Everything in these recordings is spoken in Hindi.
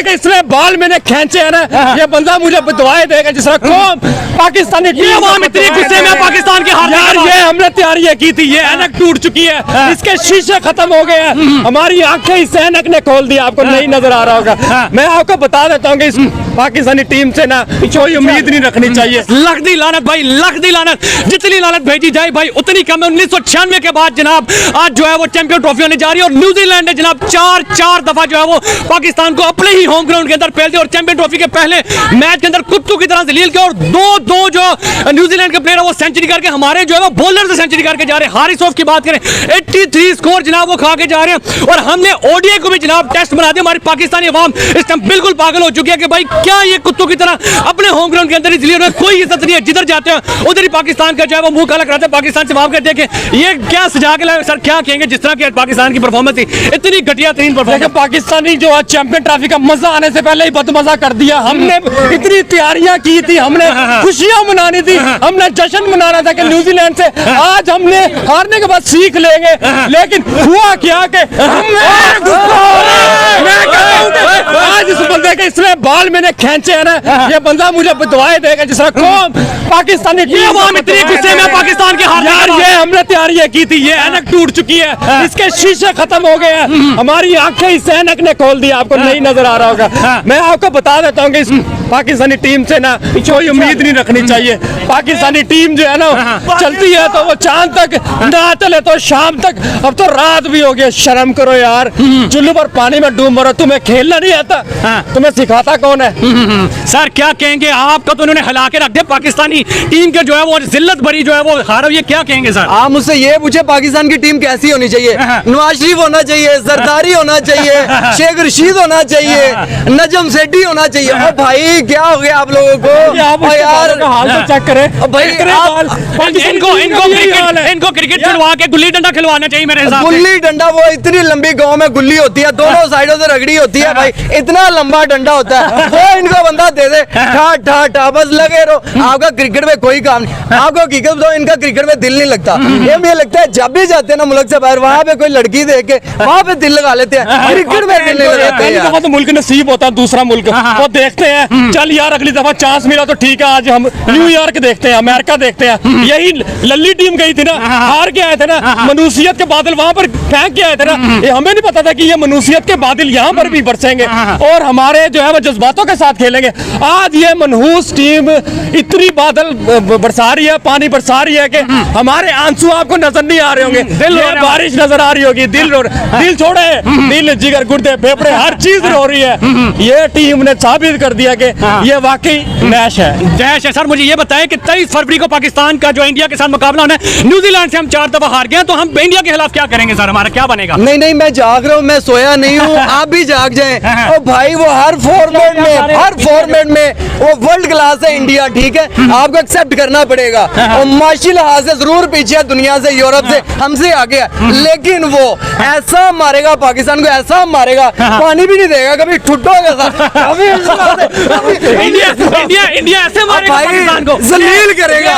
बंदे के इसने बाल मैंने खींचे हैं ना, ये बंदा मुझे दुआएं देगा जिस तरह कौम पाकिस्तानी इतनी गुस्से में पाकिस्तान के हार यार, ये हमने तैयारियां की थी, ये ऐनक टूट चुकी है, इसके शीशे खत्म हो गए हैं, हमारी आंखें इस ऐनक ने खोल दी, आपको नहीं नजर आ रहा होगा। मैं आपको बता देता हूँ कि इस पाकिस्तानी टीम से ना कोई उम्मीद नहीं रखनी चाहिए। लख दी लानत भाई, लख दी लानत, जितनी लानत भेजी जाए भाई उतनी कम है। 1996 के बाद जनाब आज जो है वो चैंपियन ट्रॉफी होने जा रही है और न्यूजीलैंड ने जनाब चार दफा जो है वो पाकिस्तान को अपने ही होम ग्राउंड के अंदर फैल दिया और चैंपियन ट्रॉफी के पहले मैच के अंदर कुत्तों की तरह जलील किया और दो जो न्यूजीलैंड के प्लेयर है वो सेंचुरी करके हमारे जो है वो बॉलर से सेंचुरी करके जा रहे हैं। हारिस रऊफ की बात करें 83 स्कोर जनाब वो खा के जा रहे हैं और हमने ओडीआई को भी जनाब टेस्ट बना दिया। हमारी पाकिस्तानी अवाम इस टाइम बिल्कुल पागल हो चुकी है कि भाई क्या ये कुत्तों की तरह अपने होम ग्राउंड के अंदर इसलिए कोई इज्जत नहीं है, जिधर जाते हैं उधर ही पाकिस्तान का जो है वो मुंह काला कराते हैं। पाकिस्तान से माफ कर देखें ये क्या सजा के लाए सर, क्या कहेंगे जिस तरह की पाकिस्तान की परफॉर्मेंस थी, इतनी घटिया तरीन परफॉर्मेंस। पाकिस्तानी जो आज चैंपियन ट्रॉफी का मजा आने से पहले ही बदमजा कर दिया। हमने इतनी तैयारियां की थी, हमने खुशियां मनानी थी, हमने जश्न मनाना था कि न्यूजीलैंड से आज हमने हारने के बाद सीख लेंगे, लेकिन हुआ क्या कि आज इस बंदे के इसने बाल मैंने खींचे हैं ना, ये बंदा मुझे दुआएं देगा जिस तरह कौम पाकिस्तानी इतनी गुस्से में पाकिस्तान के हार। यार, ये हमने तैयारियां की थी, ये ऐनक टूट चुकी है, इसके शीशे खत्म हो गए हैं, हमारी आंखें इस ऐनक ने खोल दी, आपको नहीं नजर आ रहा होगा। मैं आपको बता देता हूँ कि इस पाकिस्तानी टीम से ना कोई उम्मीद नहीं रखनी चाहिए। पाकिस्तानी टीम जो है ना चलती है तो वो चांद तक, ना चले तो शाम तक, अब तो रात भी हो गई। शर्म करो यार, चुल्लू पर पानी में डूब मरो, तुम्हें खेलना नहीं आता, तुम्हें सिखाता कौन है? सर क्या कहेंगे, आपका तो उन्होंने हिला के रख दिया पाकिस्तानी टीम के जो है वो जिल्लत भरी जो है वो हारा, ये क्या कहेंगे सर? आप मुझसे ये पूछे पाकिस्तान की टीम कैसी होनी चाहिए? नवाज शरीफ होना चाहिए, जरदारी होना चाहिए, शेख रशीद होना चाहिए, नजम सेठी होना चाहिए। ओ भाई क्या हो गया आप लोगों को यार, हाल तो चेक करें भाई। इनको क्रिकेट छुड़वा के गुल्ली डंडा खिलवाना चाहिए मेरे हिसाब से। गुल्ली डंडा वो इतनी लंबी गांव में गुल्ली होती है, दोनों साइडों से रगड़ी होती है भाई, इतना लंबा डंडा होता है, वो इनको बंदा दे दे, ठा ठा ठा बस लगे रहो। आपका क्रिकेट में कोई काम नहीं, आपको हकीकत बताओ इनका क्रिकेट में दिल नहीं लगता। ये मुझे लगता है जब भी जाते हैं ना मुल्क से बाहर, वहाँ पे कोई लड़की देख के वहाँ पे दिल लगा लेते हैं, क्रिकेट में दिल नहीं लगाते। तो मुल्क नसीब होता है दूसरा मुल्क, वो देखते हैं चल यार अगली दफा चांस मिला तो ठीक है, आज हम न्यूयॉर्क देखते हैं, अमेरिका देखते हैं। यही लल्ली टीम गई थी ना, हार के आए थे ना, मनुसियत के बादल वहां पर फेंक के आए थे ना, ये हमें नहीं पता था कि ये मनुसियत के बादल यहाँ पर भी बरसेंगे और हमारे जो है वो जज्बातों के साथ खेलेंगे। आज ये मनहूस टीम इतनी बादल बरसा रही है, पानी बरसा रही है कि हमारे आंसू आपको नजर नहीं आ रहे होंगे, दिल बारिश नजर आ रही होगी, दिल छोड़े, दिल जिगर गुर्दे फेफड़े हर चीज रो रही है। ये टीम ने साबित कर दिया कि ये वाकई मैच है, जैश है। सर मुझे ये बताएं कि 23 फरवरी को पाकिस्तान का जो इंडिया के साथ मुकाबला होना है, न्यूजीलैंड से हम 4 दफा हार गए हैं, तो हम इंडिया के खिलाफ क्या करेंगे सर, हमारा क्या बनेगा? नहीं मैं जाग रहा हूँ, मैं सोया नहीं हूँ, आप भी जाग जाएं। और भाई वो हर फॉर्मेट में वो वर्ल्ड क्लास है इंडिया, ठीक है, आपको एक्सेप्ट करना पड़ेगा। और माशी लिहाज से जरूर पीछे है दुनिया से, यूरोप से, हमसे आगे है, लेकिन वो ऐसा मारेगा पाकिस्तान को, ऐसा मारेगा, पानी भी नहीं देगा कभी, ठुटोगा इंडिया ऐसे मारेगा पाकिस्तान को, जलील करेगा,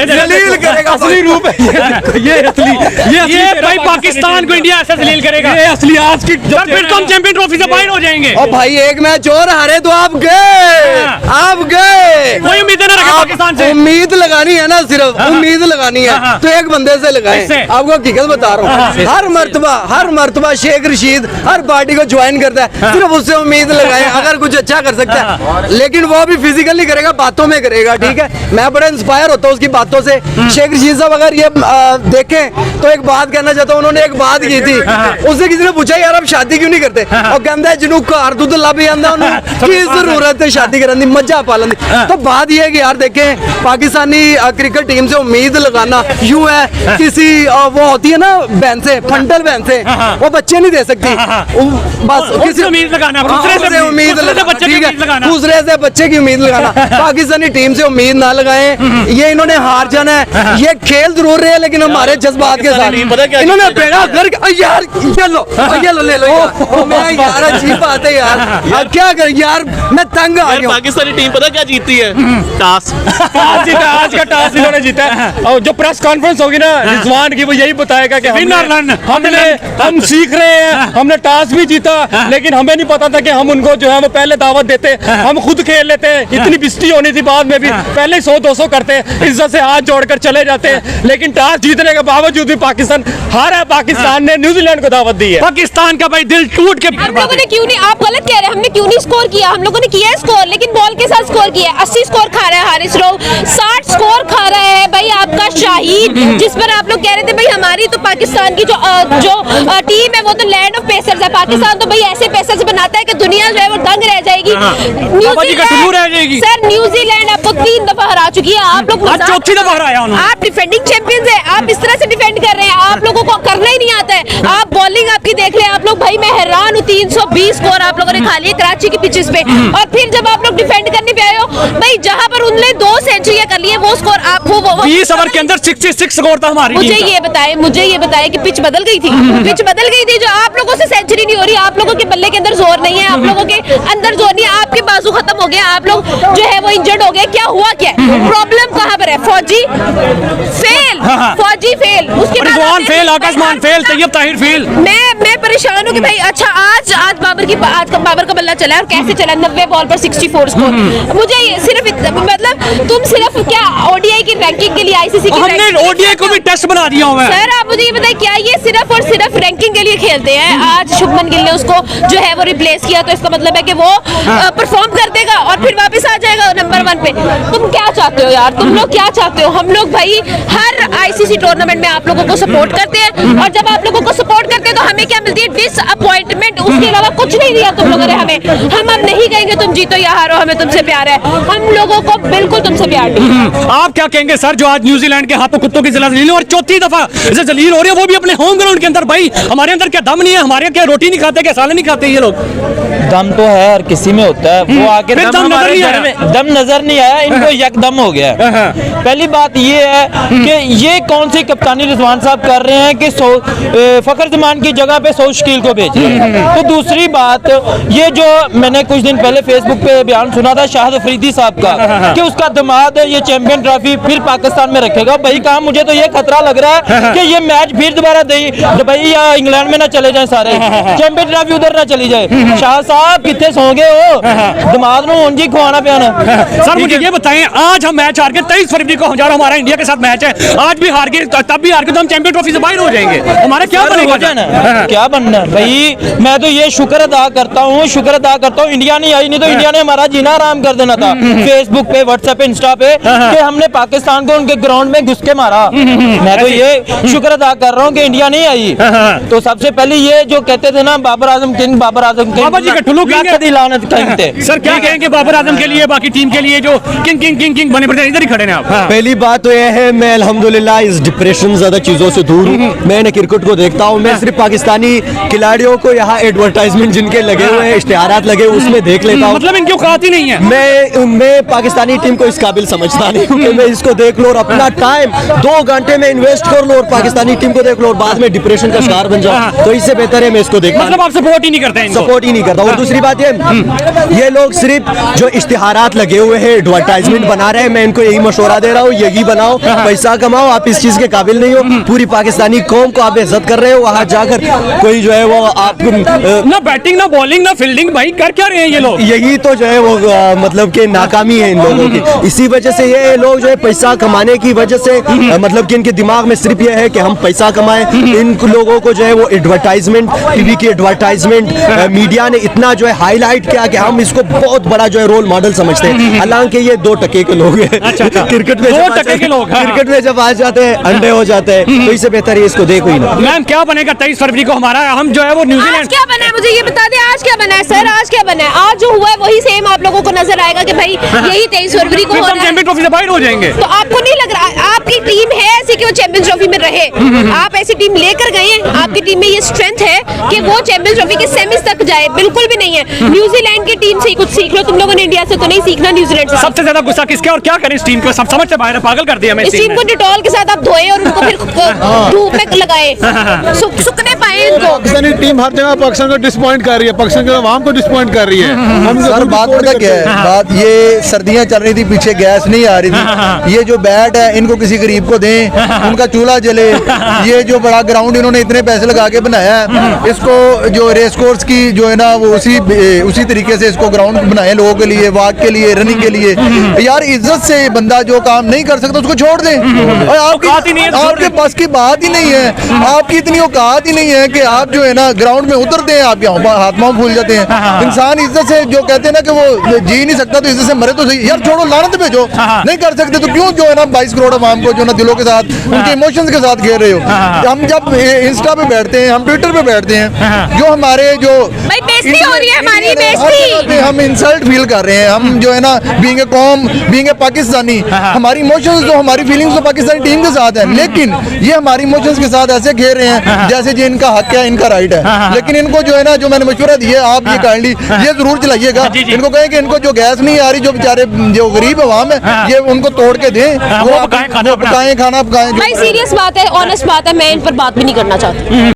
जलील करेगा, असली रूप है ये भाई पाकिस्तान को इंडिया ऐसे जलील करेगा, ये असली आज की। फिर तो हम चैंपियन ट्रॉफी से बाहर हो जाएंगे। और भाई एक मैच और हारे तो आप गए, कोई उम्मीद ना रखे पाकिस्तान से। उम्मीद लगानी है ना, सिर्फ उम्मीद लगानी है तो एक बंदे से लगाएं। आपको हकीकत बता रहा हूँ, हर मर्तबा शेख रशीद हर पार्टी को ज्वाइन करता है, सिर्फ उससे उम्मीद लगाएं अगर कुछ अच्छा कर सकता है, लेकिन वो भी फिजिकली करेगा, बातों में करेगा, ठीक है। मैं बड़ा इंस्पायर होता हूँ उसकी बातों से। शेख रशीद साहब अगर ये देखें तो एक बात कहना चाहता हूँ, उन्होंने एक बात की थी, उससे किसी ने पूछा यार आप शादी क्यों नहीं करते, और कहता है जिन्हों घर दूध ला भी आंदा की जरूरत है शादी करने की, मजा पालन दी। तो बात यह है कि यार देखें पाकिस्तानी क्रिकेट टीम से उम्मीद लगाना यूं है, किसी वो होती है ना भैंसे, फंडल भैंसे, वो बच्चे नहीं दे सकती, बस किसी उम्मीद लगाना, दूसरे से उम्मीद लगाना, ठीक है, दूसरे से बच्चे की उम्मीद लगाना। पाकिस्तानी टीम से उम्मीद ना लगाएं, ये इन्होंने हार जाना है, ये खेल जरूर रहे हैं लेकिन हमारे जज्बात के साथ इन्होंने बेड़ा कर यार ये लो ले लो, मैं यार बात है यार, अब क्या करें यार, मैं तंग आ गया हूं। पाकिस्तानी टीम पता क्या जीतती है? टॉस। आज जीता, आज का टॉस इन्होंने जीता है। और जो प्रेस कॉन्फ्रेंस होगी ना रिजवान की, वो यही बताएगा कि हम सीख रहे हैं, हमने टॉस भी जीता, लेकिन हमें नहीं पता था कि हम उनको जो है वो पहले दावत देते, हम खुद खेल लेते, इतनी बिस्ती होनी थी बाद में भी, पहले 100-200 करते, इज्जत से हाथ जोड़कर चले जाते, लेकिन टॉस जीतने के बावजूद भी पाकिस्तान हारा है। पाकिस्तान ने न्यूजीलैंड को दावत दी है। पाकिस्तान का भाई दिल टूट के हम लोगों ने क्यों नहीं, आप गलत कह रहे हैं, हमने क्यों नहीं स्कोर किया, हम लोगों ने किया है स्कोर, लेकिन बॉल के साथ स्कोर किया है। 80 स्कोर खा रहा है हारिस राव, 60 स्कोर खा रहा है भाई आपका शाहीन, जिस पर आप लोग कह रहे थे भाई हमारी तो पाकिस्तान की जो टीम है वो तो लैंड ऑफ पेसर्स है। पाकिस्तान तो भाई ऐसे पेसर्स बनाता है कि दुनिया जो है वो दंग रह जाएगी। सर न्यूजीलैंड आपको 3 दफा हरा चुकी है, आप लोग चौथी दफा हराया उन्होंने। आप डिफेंडिंग चैंपियंस है, आप इस तरह से डिफेंड कर रहे हैं, आप लोगों को करना ही नहीं आता है। आप बॉलिंग आपकी देख ले आप लोग, भाई मैं हैरान हूँ, 320 स्कोर आप लोगों ने खा लिए कराची की पिचेस पे, और फिर जब आप लोग डिफेंड करने पे आए हो भाई, जहां पर उन्होंने 2 सेंचुरियां कर लिए वो स्कोर आप वो 20 ओवर के अंदर 66 स्कोर था हमारी मुझे टीम ये बताएं कि पिच बदल गई थी, पिच बदल गई थी, जो आप लोगों से सेंचुरी नहीं हो रही, आप लोगों के बल्ले के अंदर जोर नहीं है, आप लोगों के अंदर जोर नहीं है, आपके बाजू खत्म हो गया, आप लोग जो है वो इंजर्ड हो गए, क्या हुआ क्या प्रॉब्लम कहां पर है? फौजी फेल, फौजी फेल, उसके रिजवान फेल, आकाशमान फेल, तैयब ताहिर फेल। मैं परेशान हूँ कि भाई अच्छा आज बाबर का बल्ला चला है और कैसे चला, 90 बॉल पर 64 स्कोर। मुझे सिर्फ मतलब तुम सिर्फ क्या ओडीआई की रैंकिंग के लिए, आईसीसी की हमने ओडीआई को भी टेस्ट बना दिया हुआ है। सर आप मुझे ये बताइए, क्या ये सिर्फ और सिर्फ रैंकिंग के लिए खेलते हैं? आज शुभमन गिल ने उसको जो है वो रिप्लेस किया, तो इसका मतलब है कि वो परफॉर्म कर देगा और फिर वापस आ जाएगा नंबर 1 पे। तुम क्या चाहते हो यार, तुम लोग क्या चाहते हो? हम लोग भाई हर आईसीसी टूर्नामेंट में आप लोगों को सपोर्ट करते हैं, और जब आप लोगों को सपोर्ट करते हैं तो हमें क्या मिलती है? डिसअपॉइंटमेंट, उसके अलावा कुछ नहीं दिया तुम लोगों ने हमें। हम अब नहीं कहेंगे तुम जीतो या हारो, हमें तुमसे प्यार है, हम लोगों को बिल्कुल तुमसे प्यार नहीं। आप क्या कहेंगे सर, जो आज न्यूजीलैंड के हाथों कुत्तों की जलील और चौथी दफा इसे जलील हो रही है, वो भी अपने होम ग्राउंड के अंदर? भाई हमारे अंदर क्या दम नहीं है? हमारे क्या रोटी नहीं खाते, क्या सालन नहीं खाते ये लोग? दम तो है, हर किसी में होता है, वो आके दम हमारे घर में दम नजर नहीं आया, इनको यकदम हो गया। पहली बात ये है कि ये कौन सी कप्तानी रिजवान साहब कर रहे हैं कि फखर जमान की जगह पे 100 शकील को भेज रहे हैं। तो दूसरी बात ये जो मैंने कुछ दिन पहले फेसबुक पे बयान सुना था शाहिद अफरीदी साहब का कि उसका दामाद ये चैंपियन ट्रॉफी फिर पाकिस्तान में रखेगा। भाई कहा मुझे तो ये खतरा लग रहा है कि ये मैच फिर दोबारा दुबई या इंग्लैंड में ना चले जाए, सारे चैंपियन ट्रॉफी उधर ना चली जाए। शाह साहब कितने सो गए हो, दामाद नु उंजी खुआना पियाना। सर मुझे ये बताएं, आज हम मैच हार के 23 फरवरी को हमारा इंडिया के साथ मैच है, आज भी हार गए, तब भी हार के तो हम चैंपियन ट्रॉफी से बाहर हो जाएंगे, हमारा क्या बनेगा? क्या बनना भाई? मैं तो ये शुक्र अदा करता हूँ इंडिया नहीं आई, नहीं तो इंडिया ने हमारा जीना आराम कर देना था। फेसबुक पे, व्हाट्सएप पे, इंस्टा पे कि हमने पाकिस्तान को उनके ग्राउंड में घुस के मारा। मैं तो ये शुक्र अदा कर रहा हूँ कि इंडिया नहीं आई। तो सबसे पहले ये जो कहते थे ना बाबर आजम किंग, बाबा जी का ठुल्लू किंग थे। सर क्या कहेंगे बाबर आजम के लिए, बाकी टीम के लिए जो किंग बने पड़े, इधर ही खड़े हैं आप? पहली बात तो यह है, मैं अल्हम्दुलिल्लाह इस डिप्रेशन ज्यादा चीजों से दूर हूँ। मैं क्रिकेट को देखता हूँ, मैं सिर्फ पाकिस्तानी खिलाड़ियों को यहाँ एडवर्टाइजमेंट जिनके लगे हुए हैं, इश्तिहारात लगे हुए उसमें देख लेता हूँ। मतलब इनकी औकात ही नहीं है। मैं पाकिस्तानी टीम को इस काबिल समझता नहीं हूँ कि मैं इसको देख लूँ और अपना टाइम 2 घंटे में इन्वेस्ट कर लूँ और पाकिस्तानी टीम को देख लूँ और बाद में डिप्रेशन का शिकार बन जाऊँ। तो इससे बेहतर है मैं इसको देखता, मतलब आप सपोर्ट ही नहीं करते हैं? सपोर्ट ही नहीं करता। और दूसरी बात ये लोग सिर्फ जो इश्तिहारात लगे हुए हैं, एडवर्टाइजमेंट बना रहे हैं, मैं इनको यही मशवरा दे रहा हूँ, यही बनाओ, पैसा कमाओ। आप इस चीज के काबिल नहीं हो, पूरी पाकिस्तानी कौम को आप इज्जत कर रहे हो, वहाँ जाकर कोई जो है वो आपको ना बैटिंग ना बॉलिंग ना फील्डिंग, भाई कर क्या रहे हैं ये लोग? यही तो जो है वो मतलब कि नाकामी है इन लोगों की। इसी वजह से ये लोग जो है पैसा कमाने की वजह से मतलब कि इनके दिमाग में सिर्फ ये है कि हम पैसा कमाएं। इन लोगों को जो है वो एडवर्टाइजमेंट, टीवी की एडवर्टाइजमेंट, मीडिया ने इतना जो है हाईलाइट किया कि हम इसको बहुत बड़ा जो है रोल मॉडल समझते हैं। हालांकि ये 2 टके के लोग हैं। क्रिकेट में 2 टके के लोग, क्रिकेट में जब आ जाते हैं अंडे हो जाते हैं, तो इससे बेहतर है इसको देखो ही ना। मैम क्या बनेगा 23 फरवरी को हमारा, हम जो है वो न्यूजीलैंड? क्या बना है मुझे ये बता दें, आज क्या बना है सर? आज क्या बना है? आज जो हुआ है वही सेम आप लोगों को नजर आएगा कि भाई यही 23 फरवरी को हो रहा है। चैंपियन ट्रॉफी से बाहर हो जाएंगे। तो आपको नहीं लग रहा आपकी टीम है ऐसी कि वो चैंपियंस ट्रॉफी में रहे? आप ऐसी टीम लेकर गए हैं, आपकी टीम में ये स्ट्रेंथ है कि वो चैंपियंस ट्रॉफी के सेमीज तक जाए? बिल्कुल भी नहीं है। न्यूजीलैंड की टीम से कुछ सीख लो, तुम लोगों ने इंडिया से तो नहीं सीखना, न्यूजीलैंड से। सबसे ज्यादा गुस्सा किसके और क्या करें इस टीम को? सब समझ से बाहर पागल कर दिया। इस टीम को डिटॉल के साथ आप धोए और उनको फिर धूप में लगाए, सुखने पाए इनको। पाकिस्तानी टीम हर जगह पाकिस्तान को डिसपॉइंट कर रही है, पाकिस्तान के आवाम को डिसपॉइंट कर रही है। हम सर बात पता क्या है, बात ये सर्दियां चल रही थी, पीछे गैस नहीं आ रही थी। ये जो बैट है इनको किसी गरीब को दें, उनका चूल्हा जले। ये जो बड़ा ग्राउंड इन्होंने इतने पैसे लगा के बनाया है, इसको जो रेस कोर्स की जो है ना वो उसी तरीके से इसको ग्राउंड बनाए लोगों के लिए, वॉक के लिए, रनिंग के लिए। यार इज्जत से बंदा जो काम नहीं कर सकता उसको छोड़ दें। और आपके पास की बात ही नहीं है, आपकी इतनी औकात ही नहीं है कि आप जो है ना ग्राउंड में उतरते हैं, आप यहाँ हाथ पांव फूल जाते हैं। इंसान इज्जत से जो कहते हैं ना कि वो जी नहीं सकता तो इज्जत से मरे तो सही। यार छोड़ो, लानत भेजो। नहीं कर सकते तो क्यों जो है ना 22 करोड़ आवाम को जो ना दिलों के साथ, उनके इमोशंस के साथ घेर रहे हो। हम जब इंस्टा पे बैठते हैं, हम ट्विटर पे बैठते हैं, जो हमारे जो भाई बेइज्जती हो रही है हमारी, बेइज्जती। हम इंसल्ट फील कर रहे हैं। हम जो है ना बीइंग ए कौम, बीइंग ए पाकिस्तानी, हमारी इमोशंस जो हमारी फीलिंग्स तो पाकिस्तानी टीम के साथ है, लेकिन ये हमारी इमोशंस के साथ ऐसे घेर रहे हैं जैसे जी इनका हक है, इनका राइट है। लेकिन इनको जो है ना, जो मैंने मशवरा दिया, आप ये काइंडली ये जरूर चलाइएगा। इनको कहें कि इनको जो गैस नहीं आ रही, जो बेचारे जो गरीब अवाम है, ये उनको तोड़ के दें, वो पकाएं, खाना पकाएं। भाई सीरियस बात है, ऑनेस्ट बात है, मैं इन पर बात भी नहीं करना चाहती।